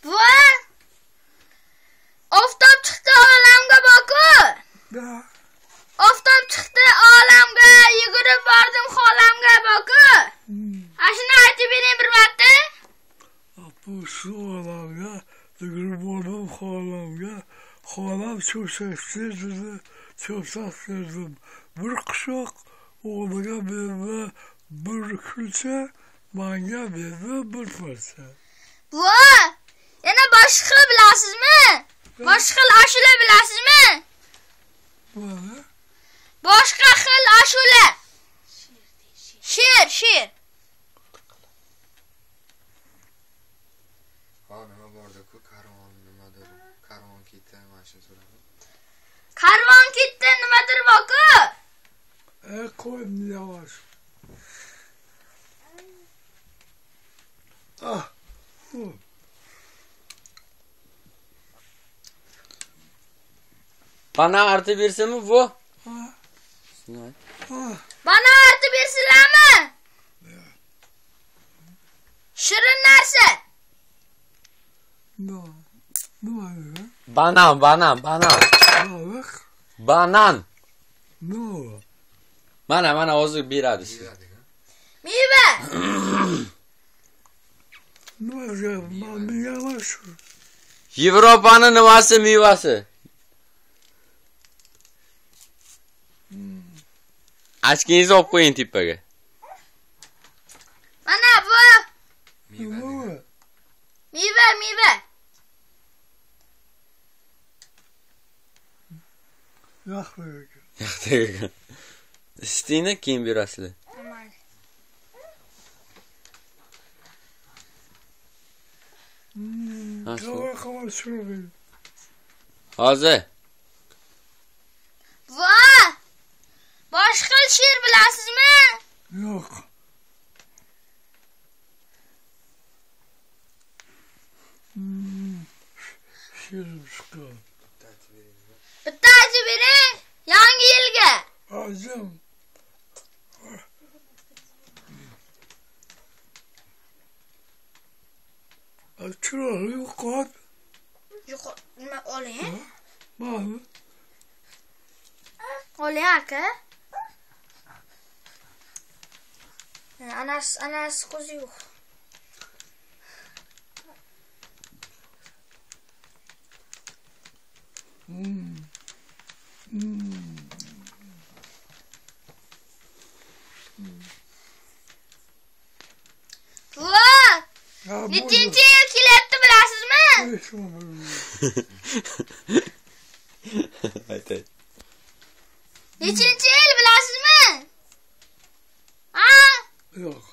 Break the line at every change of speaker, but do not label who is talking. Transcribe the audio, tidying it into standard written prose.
Buva! Oftob chiqdi olamga boku. Oftob chiqdi olamga, yugurib bordim xolamga boku. Ashuni aytib bering bir marta.
Bu shu olamga, yugurib bordim xolamga. Xolam cho'shak serdi, cho'shak serdim. Bir qishoq o'g'liga berdi, bir kulcha, menga berdi bir parcha.
Buva! Yana boshqa bilasizmi? Boshqa ashula bilasizmi?
Mana
Boshqa xil ashula. She'r.
Ha, nima borda-ku, karvon nimadir, karvon ketdi, mana shu so'radi.
Karvon ketdi, nimadir boku.
qo'ydim yavaş.
Bana artı birisi mi bu?
Bana artı birisilarmi? Shirin narsa.
Banan. Banan. Mana hozir beradi siz.
Meva.
Yevropaning nimasi mevasi? Achkingizni olib qo'ying tepaga.
Mana bu. Meva.
Yaxshi.
Istingni keyin berasizlar. Hozir.
Voy! Boshqa she'r bilasizmi?
Yo'q. She'r chiqdi.
Bitta aytib bering. Yangi yilga.
Azim. Chiroqli yo'qot.
Nima oling?
Mana.
Oling aka. Anas ko'zi yo'q. Voy! Nechinchi yil kelyapti bilasizmi?
Aytay.
Nechinchi yil bilasizmi? Ha?
Yo'q.